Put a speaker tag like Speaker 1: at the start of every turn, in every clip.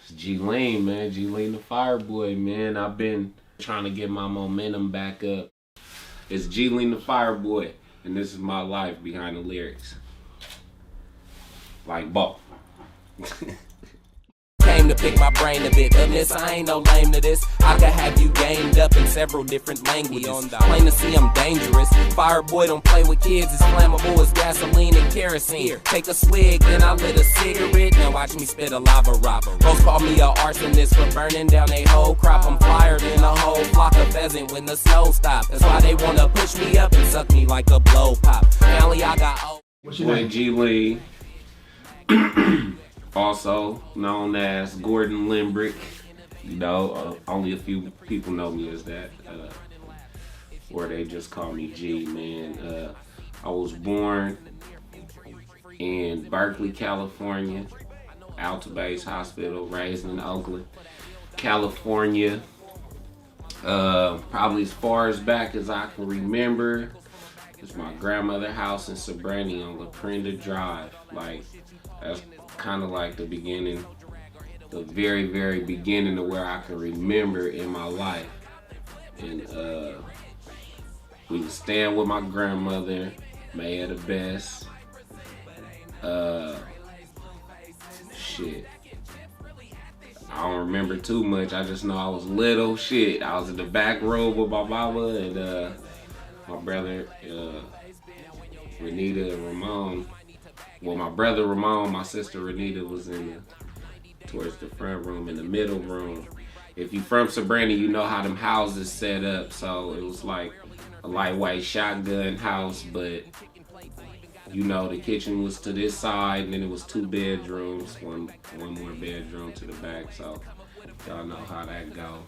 Speaker 1: It's G-Lean, man. G-Lean the FireBoy, man. I've been trying to get my momentum back up. It's G-Lean the FireBoy, and this is my life behind the lyrics. Like, ball.
Speaker 2: Came to pick my brain a bit of this. I ain't no lame to this. I could have you gamed up in several different languages. Plain to see I'm dangerous. FireBoy don't play with kids. It's flammable as gasoline and kerosene. Take a swig, then I lit a cigarette. Now watch me spit a lava rock. Folks call me a arsonist for burning down a whole crop. I'm flyer than a whole flock of pheasant when the snow stops. That's why they wanna push me up and suck me like a blow pop. Finally I got
Speaker 1: What's your name? G-Lean. Also known as Gordon Limbrick. You know, only a few people know me as that. Or they just call me G, man. I was born in Berkeley, California. Alta Base Hospital, raised in Oakland, California. Probably as far as back as I can remember. It's my grandmother's house in Sobrani on La Prenda Drive. Like, that's kind of like the beginning, the very, very beginning of where I can remember in my life. And we was staying with my grandmother, May of the best. Shit. I don't remember too much. I just know I was little. Shit. I was in the back room with my mama and my brother, Renita and Ramon. Well, my brother Ramon, my sister Renita was towards the front room, in the middle room. If you from Sobrani, you know how them houses set up. So it was like a lightweight shotgun house, but you know the kitchen was to this side, and then it was 2 bedrooms, one more bedroom to the back. So y'all know how that go.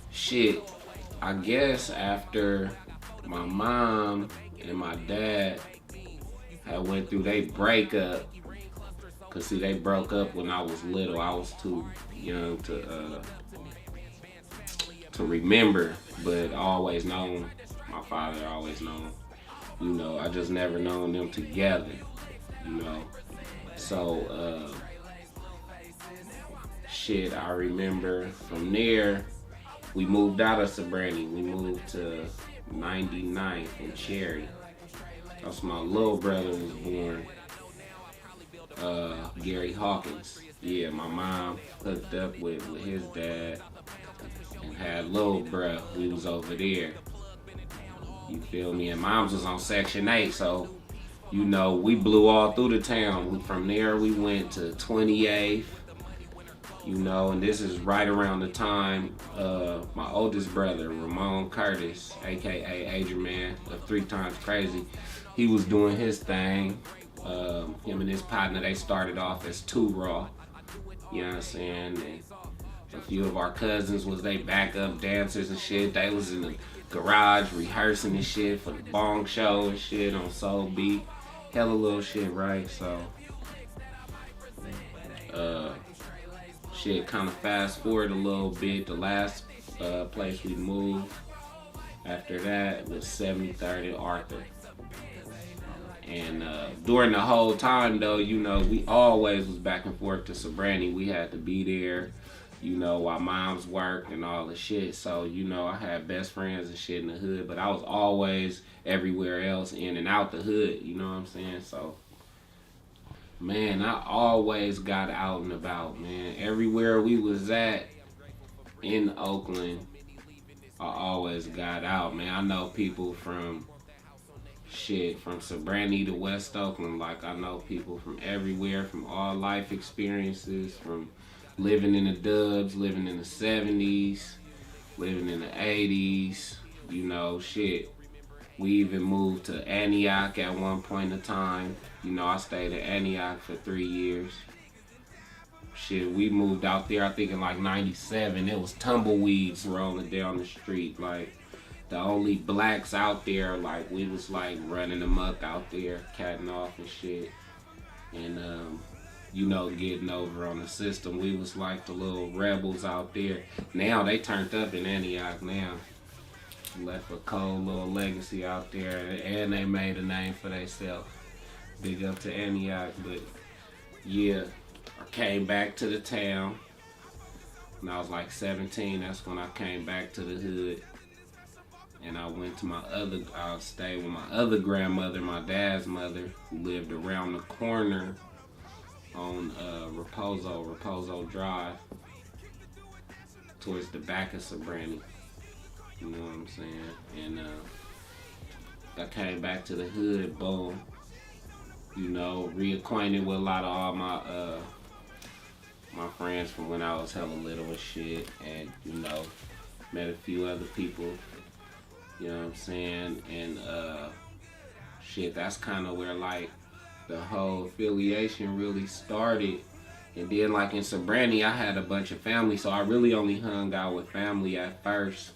Speaker 1: Shit, I guess after my mom and my dad I went through they breakup, cause see they broke up when I was little. I was too young to remember, but I always known my father. Always known, you know. I just never known them together, you know. So shit, I remember from there we moved out of Sobrani. We moved to 99th and Cherry. That's my little brother was born, Gary Hawkins. Yeah, my mom hooked up with his dad and had little bruh. We was over there. You feel me? And mom's was on Section 8, so you know we blew all through the town. From there we went to 28th. You know, and this is right around the time my oldest brother, Ramon Curtis, aka Adrian Man of 3 Times Crazy, he was doing his thing. Him and his partner, they started off as 2 Raw. You know what I'm saying? And a few of our cousins was they backup dancers and shit. They was in the garage rehearsing and shit for the Bong Show and shit on Soul Beat. Hella little shit, right? So, shit, kind of fast forward a little bit. The last place we moved after that was 73rd and Arthur. And during the whole time though, you know, we always was back and forth to Sobrani. We had to be there, you know, while moms worked and all the shit. So, you know, I had best friends and shit in the hood, but I was always everywhere else in and out the hood, you know what I'm saying? So, man, I always got out and about, man. Everywhere we was at in Oakland, I always got out, man. I know people from Sobrani to West Oakland. Like, I know people from everywhere, from all life experiences, from living in the dubs, living in the 70s, living in the 80s, you know, shit. We even moved to Antioch at one point in time. You know, I stayed in Antioch for 3 years. Shit, we moved out there, I think in like 97. It was tumbleweeds rolling down the street. Like, the only blacks out there, like, we was like running amok out there, catting off and shit. And, you know, getting over on the system. We was like the little rebels out there. Now they turned up in Antioch now. Left a cold little legacy out there, and they made a name for themselves. Big up to Antioch. But yeah, I came back to the town. when I was like 17, that's when I came back to the hood. And I went to I stayed with my other grandmother, my dad's mother, who lived around the corner on Raposo Drive, towards the back of Sabrani. You know what I'm saying? And I came back to the hood, boom. You know, reacquainted with a lot of all my friends from when I was hella little and shit. And, you know, met a few other people. You know what I'm saying? And shit, that's kind of where like the whole affiliation really started. And then like in Sabrani, I had a bunch of family, so I really only hung out with family at first.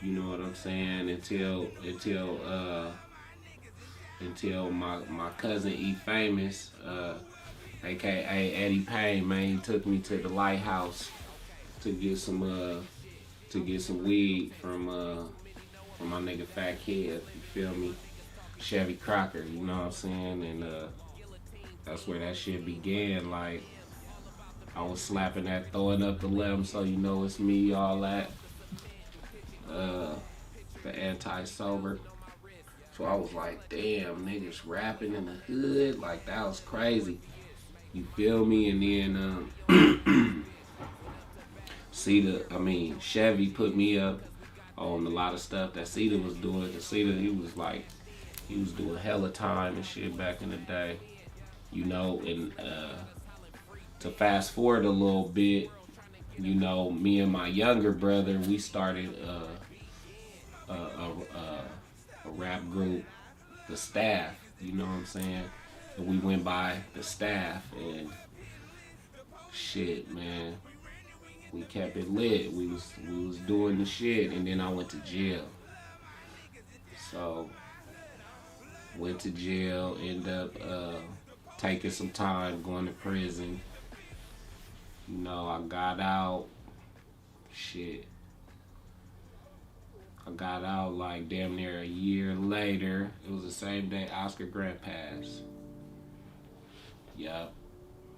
Speaker 1: You know what I'm saying? Until my cousin E Famous, aka Eddie Payne, man, he took me to the Lighthouse to get some weed from my nigga Fat Kid, you feel me? Chevy Crocker, you know what I'm saying? And that's where that shit began. Like, I was slapping that, throwing up the limb, so you know it's me, all that. The anti-sober. So I was like, damn, niggas rapping in the hood, like that was crazy. You feel me? And then Chevy put me up on a lot of stuff that Cedar was doing. Cause Cedar, he was doing hella time and shit back in the day. You know, and to fast forward a little bit, you know, me and my younger brother, we started a rap group, The Staff, you know what I'm saying? And we went by The Staff, and shit, man, we kept it lit. We was doing the shit, and then I went to jail. So, went to jail, ended up taking some time, going to prison. You know, I got out, shit. I got out like damn near a year later. It was the same day Oscar Grant passed. Yup.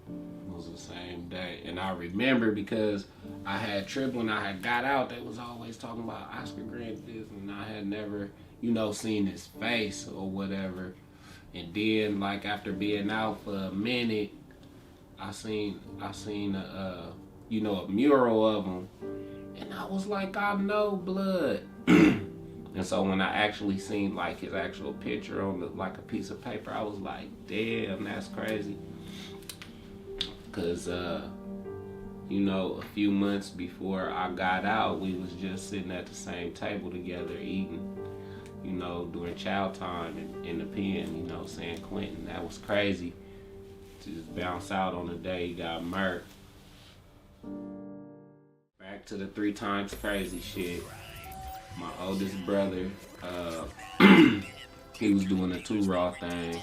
Speaker 1: It was the same day. And I remember because I had tripped when I had got out, they was always talking about Oscar Grant this, and I had never, you know, seen his face or whatever. And then like after being out for a minute, I seen a mural of him, and I was like, I know blood. And so when I actually seen like his actual picture on like a piece of paper, I was like, damn, that's crazy. Cause you know, a few months before I got out, we was just sitting at the same table together eating, you know, during child time in the pen, you know, San Quentin. That was crazy to just bounce out on the day he got murked. Back to the 3 times crazy shit. My oldest brother, he was doing a 2 Raw thing.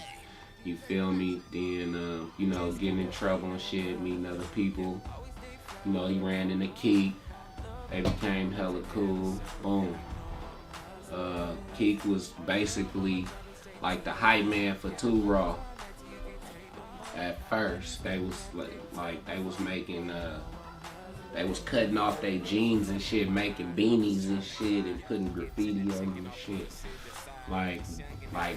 Speaker 1: You feel me? Then, you know, getting in trouble and shit, meeting other people. You know, he ran into Keek. They became hella cool. Boom. Keek was basically like the hype man for 2 Raw. At first, they was like they was making they was cutting off their jeans and shit, making beanies and shit, and putting graffiti on them and shit. Like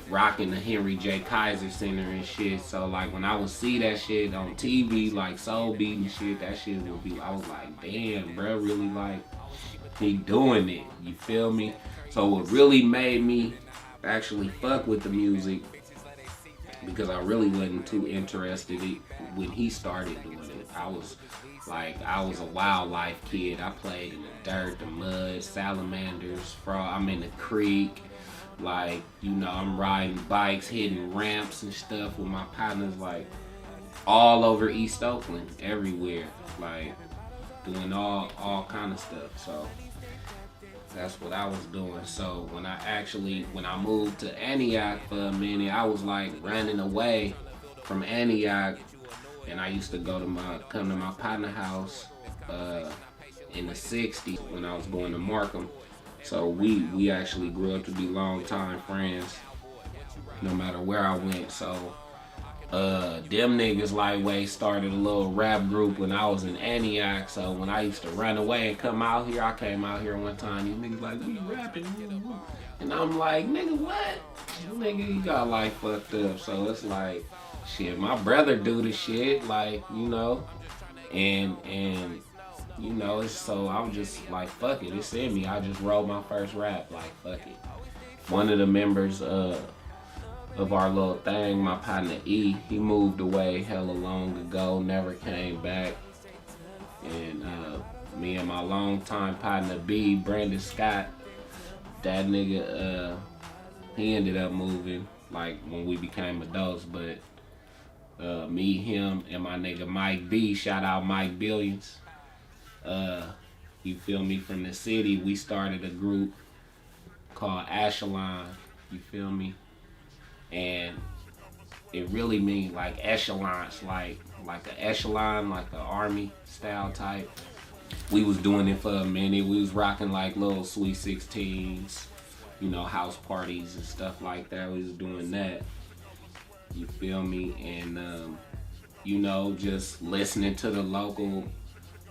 Speaker 1: rocking the Henry J. Kaiser Center and shit. So like when I would see that shit on TV, like Soul Beat and shit, that shit would be, I was like, damn, bro, really like, he doing it, you feel me? So what really made me actually fuck with the music, because I really wasn't too interested in when he started doing it. I was a wildlife kid. I played in the dirt, the mud, salamanders, frog. I'm in the creek. Like, you know, I'm riding bikes, hitting ramps and stuff with my partners, like, all over East Oakland, everywhere. Like, doing all kind of stuff. So, that's what I was doing. So, when I moved to Antioch for a minute, I was, like, running away from Antioch. And I used to come to my partner house in the 60s when I was going to Markham. So we actually grew up to be longtime friends, no matter where I went. So them niggas lightweight started a little rap group when I was in Antioch. So when I used to run away and come out here, I came out here one time. These niggas like, we rapping, and I'm like, nigga, what? Nigga, you got like fucked up. So it's like, shit, my brother do the shit, like, you know, and you know, it's so I'm just like, fuck it, it's in me. I just wrote my first rap, like, fuck it. One of the members of our little thing, my partner E, he moved away hella long ago, never came back. And me and my longtime partner B, Brandon Scott, that nigga, he ended up moving like when we became adults. But me, him, and my nigga Mike B, shout out Mike Billions. You feel me, from the city, we started a group called Echelon, you feel me? And it really means like echelons, like an echelon, like an army style type. We was doing it for a minute. We was rocking like little Sweet 16s, you know, house parties and stuff like that. We was doing that, you feel me? And you know, just listening to the local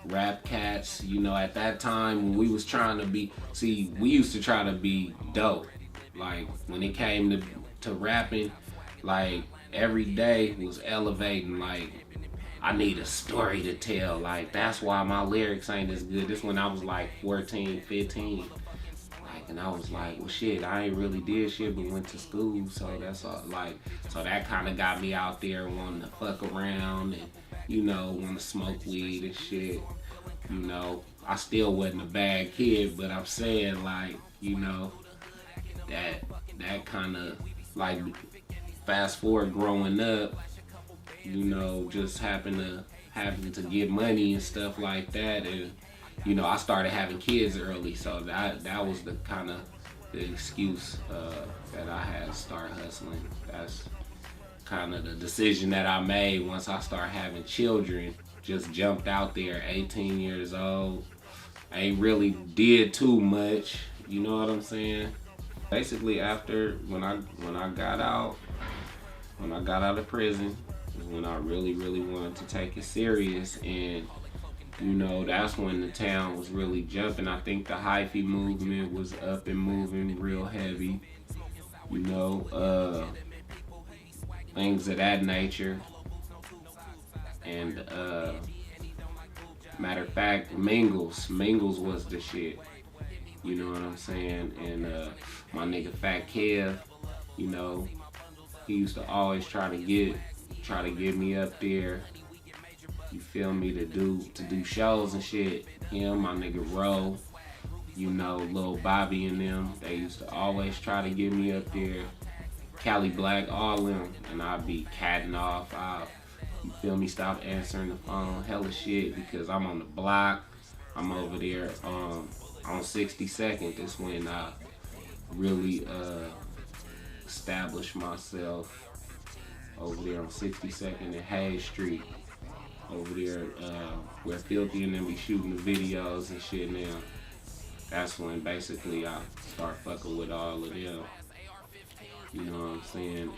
Speaker 1: rap cats. You know, at that time when we was trying to be, we used to try to be dope. Like when it came to rapping, like every day was elevating. Like, I need a story to tell. Like, that's why my lyrics ain't as good. This when I was like 14, 15. Like, and I was like, well shit, I ain't really did shit but went to school. So that's all, like, so that kind of got me out there wanting to fuck around and, you know, want to smoke weed and shit. You know, I still wasn't a bad kid, but I'm saying, like, you know, that kind of, like, fast forward growing up, you know, just having to get money and stuff like that. And, you know, I started having kids early, so that was the kind of the excuse that I had to start hustling. That's kind of the decision that I made once I started having children. Just jumped out there, 18 years old. I ain't really did too much, you know what I'm saying? Basically, after when I got out of prison, is when I really wanted to take it serious. And you know, that's when the town was really jumping. I think the hyphy movement was up and moving real heavy, you know, things of that nature. And matter of fact, Mingles was the shit. You know what I'm saying? And my nigga Fat Kev, you know, he used to always try to get me up there. You feel me, to do shows and shit. Him, my nigga Ro, you know, Lil Bobby and them, they used to always try to get me up there. Cali Black, all them, and I'd be catting off. You feel me, stop answering the phone, hella shit, because I'm on the block. I'm over there on 62nd. That's when I really established myself over there on 62nd and Hayes Street. Over there where Filthy and them be shooting the videos and shit now. That's when basically I start fucking with all of them. You know what I'm saying?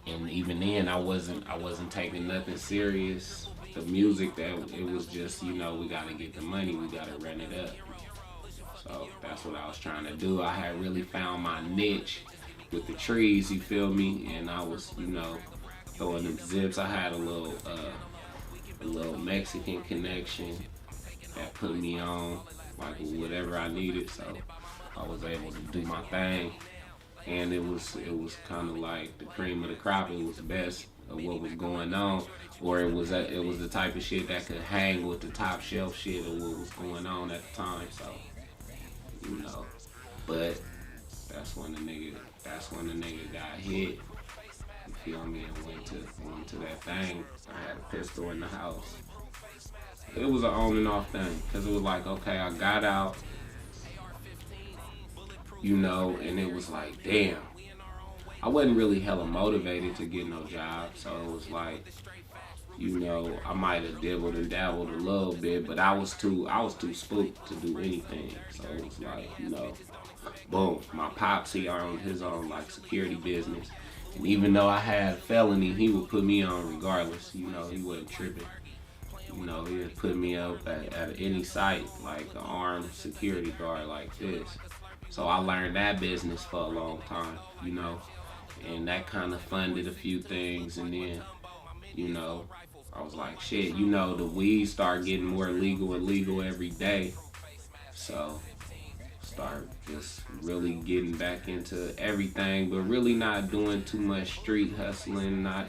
Speaker 1: And even then I wasn't taking nothing serious. The music, that it was just, you know, we gotta get the money, we gotta run it up. So that's what I was trying to do. I had really found my niche with the trees, you feel me? And I was, you know, throwing them zips. I had a little Mexican connection that put me on like whatever I needed. So I was able to do my thing. And it was kind of like the cream of the crop. It was the best of what was going on, or it was the type of shit that could hang with the top shelf shit of what was going on at the time. So, you know, but that's when the nigga got hit. You feel me? And went to that thing. I had a pistol in the house. It was an on and off thing, because it was like, okay, I got out. You know, and it was like, damn. I wasn't really hella motivated to get no job, so it was like, you know, I might have dibbled and dabbled a little bit, but I was too spooked to do anything. So it was like, you know, boom, my pops, he owned his own like security business. And even though I had a felony, he would put me on regardless. You know, he wasn't tripping. You know, he would put me up at any site, like an armed security guard like this. So I learned that business for a long time, you know, and that kind of funded a few things. And then, you know, I was like, shit, you know, the weed started getting more legal and legal every day. So start just really getting back into everything, but really not doing too much street hustling, not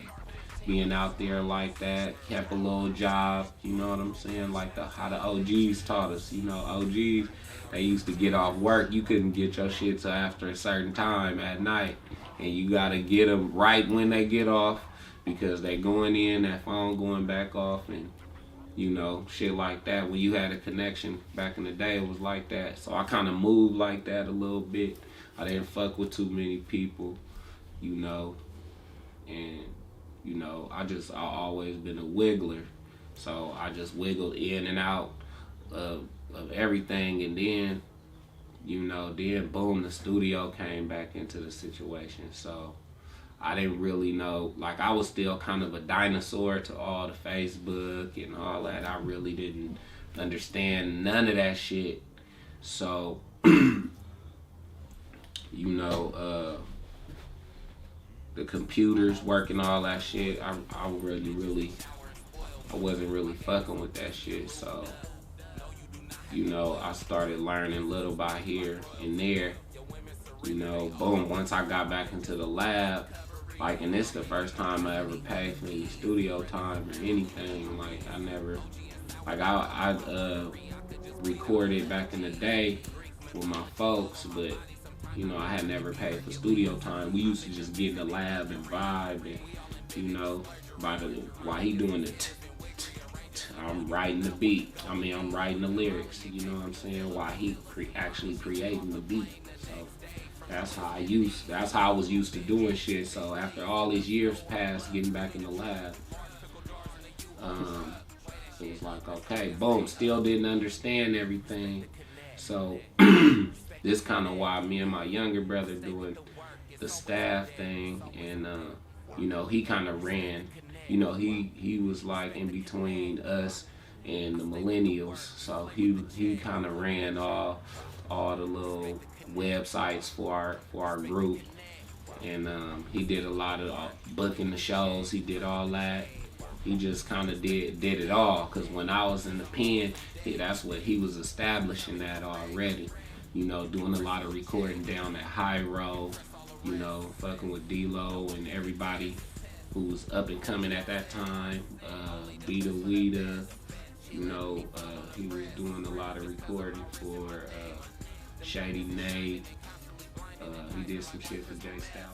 Speaker 1: being out there like that. Kept a little job, you know what I'm saying? Like how the OGs taught us, you know, OGs, they used to get off work. You couldn't get your shit till after a certain time at night, and you gotta get them right when they get off, because they going in, that phone going back off, and you know, shit like that. When you had a connection back in the day, it was like that. So I kind of moved like that a little bit. I didn't fuck with too many people, you know, and you know, I always been a wiggler. So I just wiggled in and out of everything, and then, you know, then boom, the studio came back into the situation. So I didn't really know, like I was still kind of a dinosaur to all the Facebook and all that. I really didn't understand none of that shit. So, you know, the computers working, all that shit, I wasn't really fucking with that shit. So, you know, I started learning little by here and there. You know, boom, once I got back into the lab, like, and this the first time I ever paid for any studio time or anything. Like, I never, like, I recorded back in the day with my folks, but, you know, I had never paid for studio time. We used to just get in the lab and vibe, and, you know, while he doing the I'm writing the beat. I mean, I'm writing the lyrics, you know what I'm saying, while he actually creating the beat. So that's how I was used to doing shit. So after all these years passed, getting back in the lab, it was like, okay, boom, still didn't understand everything. So this kind of why me and my younger brother doing the staff thing, and you know, he kind of ran, you know, he was like in between us and the millennials. So he kind of ran all the little websites for our group, and he did a lot of booking the shows. He did all that. He just kind of did it all, because when I was in the pen, that's what he was establishing that already, you know, doing a lot of recording down at High Road, you know, fucking with D-Lo and everybody who was up and coming at that time, Beta Weeda, you know, he was doing a lot of recording for Shady Nate. He did some shit for Jay Stallion.